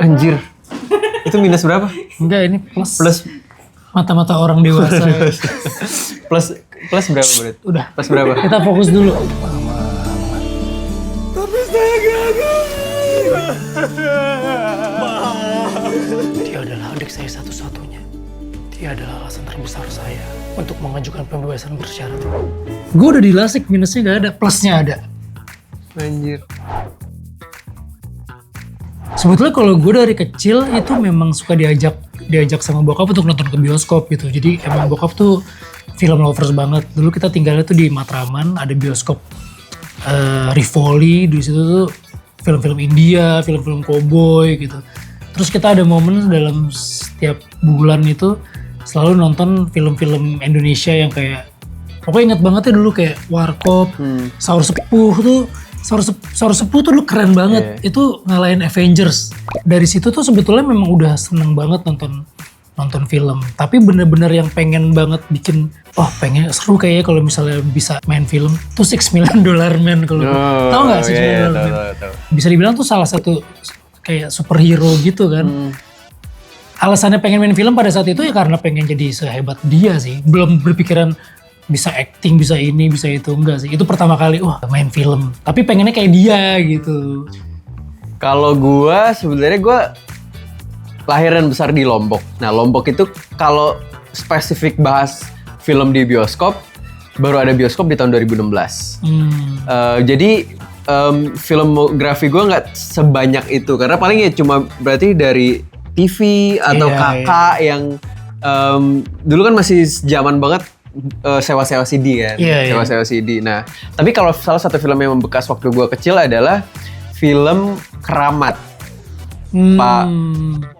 Anjir. Itu minus berapa? Enggak, ini plus. Plus Mata-mata orang dewasa. plus berapa berarti? Udah. Plus berapa? Kita fokus dulu. Tapi saya gagal. Dia adalah adik saya satu-satunya. Dia adalah alasan terbesar saya untuk mengajukan pembebasan bersyarat. Gue udah dilasik, minusnya gak ada, plusnya ada. Anjir. Sebetulnya kalau gue dari kecil itu memang suka diajak sama bokap untuk nonton ke bioskop gitu. Jadi emang bokap tuh film lovers banget. Dulu kita tinggalnya tuh di Matraman, ada bioskop Rivoli. Di situ tuh film-film India, film-film cowboy gitu. Terus kita ada momen dalam setiap bulan itu selalu nonton film-film Indonesia yang kayak, pokoknya inget banget ya dulu kayak Warkop, Saur Sepuh tuh. Saur Sepuh tuh dulu keren banget. Yeah. Itu ngalahin Avengers. Dari situ tuh sebetulnya memang udah seneng banget nonton film. Tapi bener-bener yang pengen banget bikin, pengen seru kayaknya kalau misalnya bisa main film. Tuh $6 Million Man kalau tahu nggak $6 Million Man? Tahu. Bisa dibilang tuh salah satu kayak superhero gitu kan. Alasannya pengen main film pada saat itu ya karena pengen jadi sehebat dia sih. Belum berpikiran bisa acting, bisa ini, bisa itu, enggak sih. Itu pertama kali, main film. Tapi pengennya kayak dia gitu. Kalau sebenarnya gue lahir dan besar di Lombok. Nah, Lombok itu kalau spesifik bahas film di bioskop, baru ada bioskop di tahun 2016. Jadi filmografi gue nggak sebanyak itu, karena paling ya cuma berarti dari TV atau kakak yang dulu kan masih zaman banget sewa-sewa CD kan, sewa-sewa CD. Nah, tapi kalau salah satu film yang membekas waktu gue kecil adalah film Keramat, Pak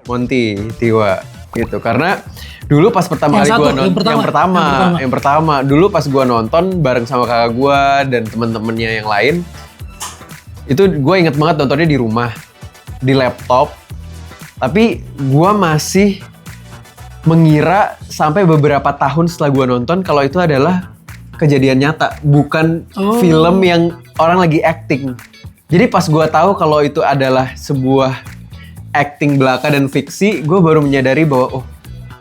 Monty Tiwa gitu. Karena dulu pas pertama kali gue nonton, yang pertama, dulu pas gue nonton bareng sama kakak gue dan temen-temennya yang lain, itu gue inget banget nontonnya di rumah, di laptop. Tapi gue masih mengira sampai beberapa tahun setelah gue nonton kalau itu adalah kejadian nyata, bukan film yang orang lagi acting. Jadi pas gue tahu kalau itu adalah sebuah acting belaka dan fiksi, gue baru menyadari bahwa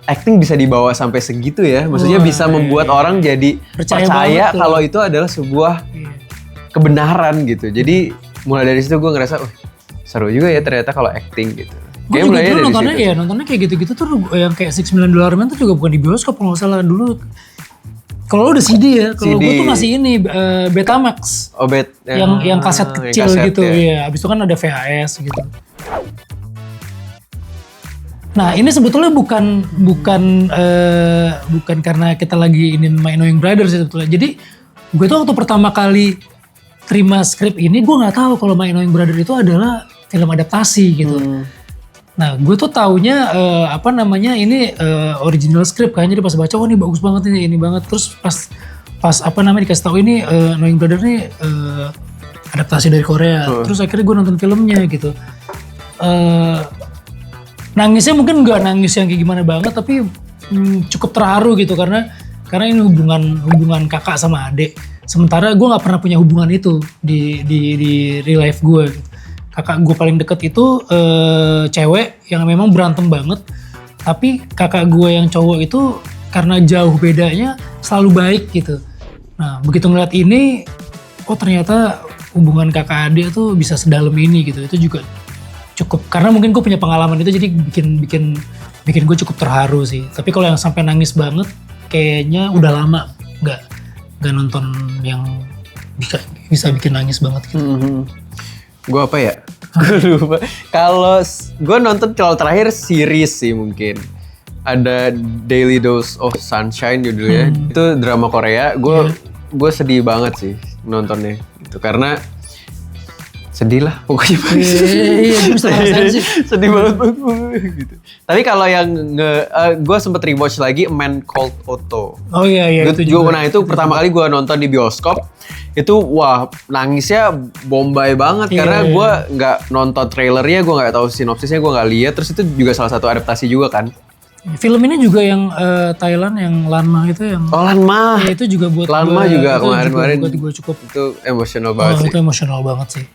acting bisa dibawa sampai segitu ya. Maksudnya bisa membuat orang jadi percaya kalau itu adalah sebuah kebenaran gitu. Jadi mulai dari situ gue ngerasa, seru juga ya ternyata kalau acting gitu. Gue juga dulu nontonnya kayak gitu-gitu tuh yang kayak $6 Million Man tuh juga bukan di bioskop kalau nggak salah dulu. Kalau udah CD ya, kalau gue tuh masih ini Betamax. Yang kaset kecil gitu ya. Abis itu kan ada VHS gitu. Nah ini sebetulnya bukan karena kita lagi ingin My Annoying Brother sih sebetulnya. Jadi gue tuh waktu pertama kali terima skrip ini, gue nggak tahu kalau My Annoying Brother itu adalah film adaptasi gitu. Nah, gue tuh taunya ini original script kan. Jadi pas baca, ini bagus banget ini banget. Terus pas dikasih tahu ini Annoying Brother nih adaptasi dari Korea. Terus akhirnya gue nonton filmnya gitu. Nangisnya mungkin nggak nangis yang kayak gimana banget, tapi cukup terharu gitu karena ini hubungan kakak sama adik. Sementara gue nggak pernah punya hubungan itu di real life gue. Gitu. Kakak gue paling deket itu cewek yang memang berantem banget. Tapi kakak gue yang cowok itu karena jauh bedanya selalu baik gitu. Nah begitu ngeliat ini, ternyata hubungan kakak adik tuh bisa sedalam ini gitu. Itu juga cukup, karena mungkin gue punya pengalaman itu jadi bikin gue cukup terharu sih. Tapi kalau yang sampai nangis banget, kayaknya udah lama nggak nonton yang bisa bikin nangis banget gitu. Gue apa ya? Gue lupa. Kalau gue nonton kalau terakhir series sih mungkin. Ada Daily Dose of Sunshine judulnya. Itu drama Korea. Gue sedih banget sih nontonnya. Gitu. Karena sedih lah pokoknya. Iya, bisa ngerasain sih. Sedih banget gitu. Tapi kalau yang gue sempet rewatch lagi A Man Called Otto. Oh iya itu juga. Nah itu pertama kali gue nonton di bioskop. Itu nangisnya bombay banget karena gue nggak nonton trailernya, gue nggak tahu sinopsisnya, gue nggak lihat. Terus itu juga salah satu adaptasi juga kan. Film ini juga yang Thailand yang Lanma itu yang. Lanma. Ya itu juga buat Lanma juga kemarin-kemarin. Gue cukup. Itu emosional banget sih. Itu emosional banget sih.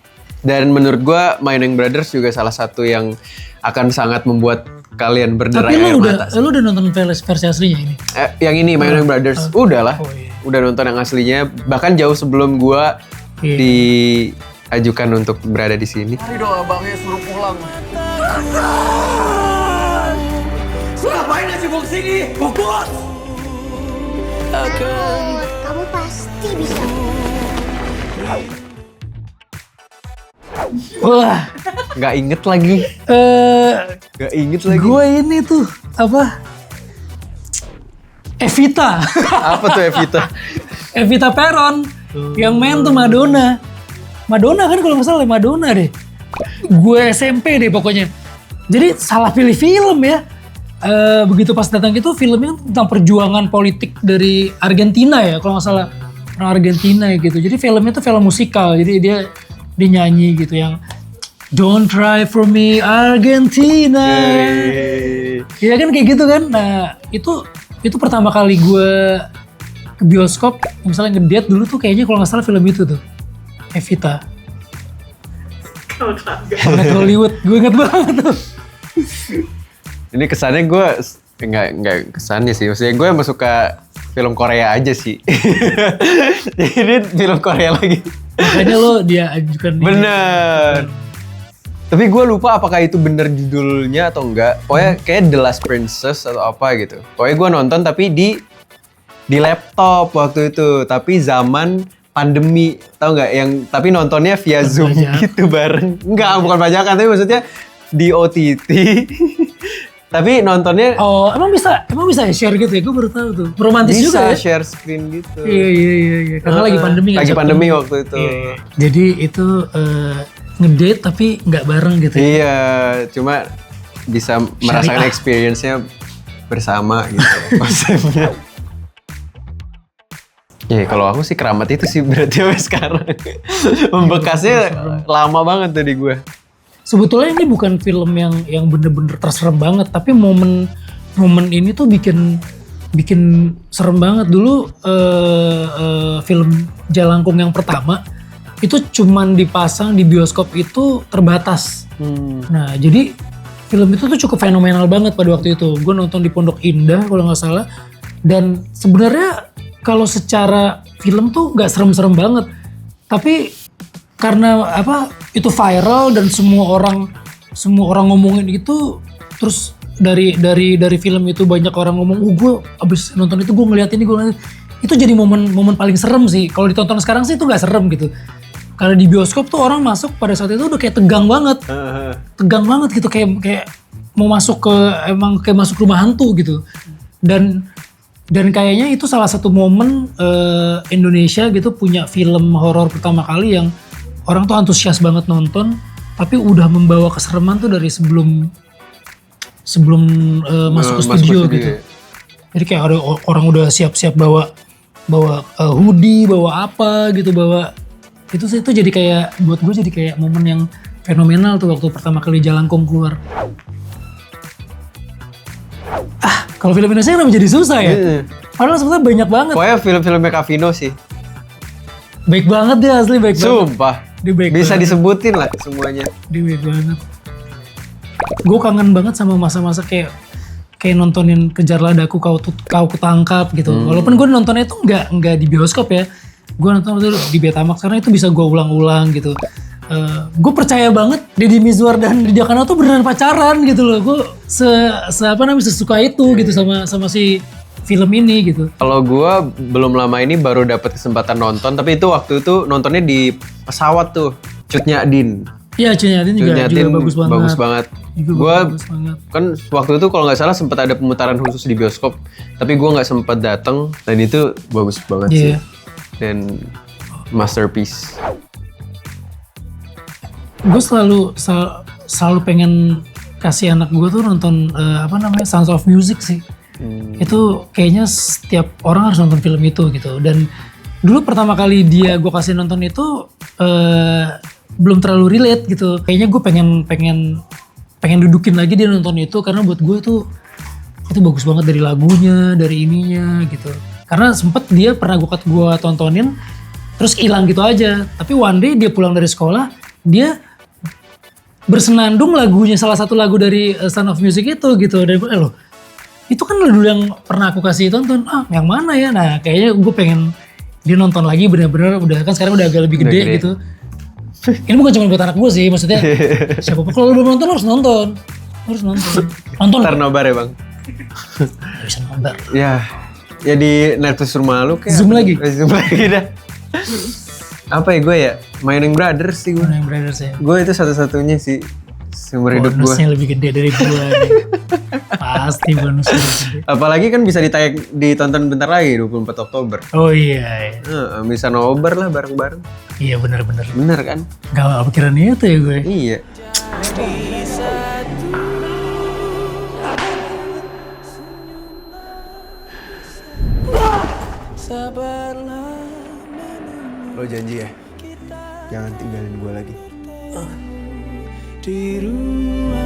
Dan menurut gue My Young Brothers juga salah satu yang akan sangat membuat kalian berderai Tapi air mata. lu udah nonton versi aslinya ini? Yang ini My Young Brothers, udah lah. Oh, iya. Udah nonton yang aslinya, bahkan jauh sebelum gue Iya. diajukan untuk berada di sini. Hari doa abangnya suruh pulang. Ngapain aja bawa kesini? Bokot! Kamu pasti bisa. Wah, Nggak inget lagi. Nggak inget lagi. gue ini tuh apa? Evita, Apa tuh Evita? Evita Peron, yang main tuh Madonna. Madonna kan kalau nggak salah Madonna deh. Gue SMP deh pokoknya. Jadi salah pilih film ya. Begitu pas datang itu filmnya tentang perjuangan politik dari Argentina ya kalau nggak salah, orang Argentina gitu. Jadi filmnya tuh film musikal. Jadi dia nyanyi gitu yang Don't Cry For Me Argentina. Iya kan kayak gitu kan. Nah itu pertama kali gue ke bioskop, misalnya ngedate dulu tuh kayaknya kalau nggak salah film itu tuh, Evita. Planet Hollywood, gue inget banget tuh. Ini kesannya gue nggak kesannya sih. Maksudnya gue emang suka film Korea aja sih. Ini film Korea lagi. Makanya lo dia ajukan. Bener. Tapi gue lupa apakah itu bener judulnya atau enggak. Pokoknya kayak The Last Princess atau apa gitu. Pokoknya gue nonton tapi di laptop waktu itu. Tapi zaman pandemi, tau nggak? Yang tapi nontonnya via Zoom gitu bareng. Enggak, bukan bajakan, tapi maksudnya di OTT. Tapi nontonnya Oh, emang bisa ya share gitu ya? Gue baru tahu tuh. Romantis juga bisa ya? share screen gitu. Iya. Karena lagi pandemi nggak Lagi bisa pandemi ketemu. waktu itu. Iya. Jadi itu ngedate tapi nggak bareng gitu. Ya? Iya, cuma bisa merasakan experience-nya bersama gitu konsepnya. Iya, kalau aku sih keramat itu sih berarti sampai sekarang. Membekasnya lama banget tuh di gue. Sebetulnya ini bukan film yang bener-bener terserem banget, tapi momen ini tuh bikin serem banget. Dulu film Jalangkung yang pertama itu cuman dipasang di bioskop itu terbatas. Nah, jadi film itu tuh cukup fenomenal banget pada waktu itu. Gue nonton di Pondok Indah kalau nggak salah. Dan sebenarnya kalau secara film tuh nggak serem-serem banget. Tapi karena apa itu viral dan semua orang ngomongin itu, terus dari film itu banyak orang ngomong, gue abis nonton itu gue ngeliat ini, itu jadi momen paling serem sih. Kalau ditonton sekarang sih itu nggak serem gitu. Karena di bioskop tuh orang masuk pada saat itu udah kayak tegang banget gitu, kayak mau masuk kayak masuk rumah hantu gitu. Dan kayaknya itu salah satu momen Indonesia gitu punya film horor pertama kali yang orang tuh antusias banget nonton, tapi udah membawa kesereman tuh dari sebelum masuk ke studio gitu. Jadi kayak ada orang udah siap-siap bawa hoodie, bawa apa gitu, itu jadi kayak buat gue jadi kayak momen yang fenomenal tuh waktu pertama kali Jalangkung keluar. Kalau film Indonesia kenapa jadi susah ya? Padahal sebetulnya banyak banget. Pokoknya film-filmnya Kak Vino sih. Baik banget dia asli, baik banget. Sumpah. Dia baik Bisa banget. disebutin lah semuanya. Dia baik banget. Gue kangen banget sama masa-masa kayak nontonin Kejar Ladaku Kau Kutangkap gitu. Walaupun gue nontonnya itu nggak di bioskop ya. Gue nonton itu di Betamax karena itu bisa gue ulang-ulang gitu. Gue percaya banget Deddy Mizwar dan Lydia Kandou tuh beneran pacaran gitu loh. Gue sesuka itu gitu sama si film ini gitu. Kalau gue belum lama ini baru dapat kesempatan nonton, tapi itu waktu itu nontonnya di pesawat tuh. Cut Nyak-din. Iya, Cut Nyak-din juga bagus banget. Bagus banget. Gue kan waktu itu kalau nggak salah sempat ada pemutaran khusus di bioskop, tapi gue nggak sempat datang dan itu bagus banget sih. Dan masterpiece. Gue selalu pengen kasih anak gue tuh nonton Sounds of Music sih. Itu kayaknya setiap orang harus nonton film itu gitu. Dan dulu pertama kali gue kasih nonton itu belum terlalu relate gitu. Kayaknya gue pengen dudukin lagi dia nonton itu karena buat gue itu bagus banget dari lagunya, dari ininya gitu. Karena sempet dia pernah gue tontonin terus hilang gitu aja. Tapi one day dia pulang dari sekolah, dia bersenandung lagunya, salah satu lagu dari Sound of Music itu gitu. Dan loh, itu kan dulu yang pernah aku kasih tonton, yang mana ya? Nah kayaknya gue pengen dia nonton lagi bener-bener, udah kan sekarang udah agak lebih gede gitu. Ini bukan cuma buat anak gue sih, maksudnya siapa kalau lu belum nonton harus nonton. Nonton. Ntar nobar ya bang? Gak bisa nobar. Ya di Netflix rumah lu kayak Zoom lagi? Zoom lagi dah. Apa ya gue ya? Mining Brothers sih gue. Mana yang Brothers ya? Gue itu satu-satunya sih seumur hidup gue. Bonusnya lebih gede dari gue nih. Pasti bonusnya lebih gede. Apalagi kan bisa ditonton bentar lagi 24 Oktober. Oh iya. Bisa nobar lah bareng-bareng. Iya benar-benar. Bener kan? Gak pikiran itu ya gue. Iya. Lo janji ya? Jangan tinggalin gue lagi. Di rumah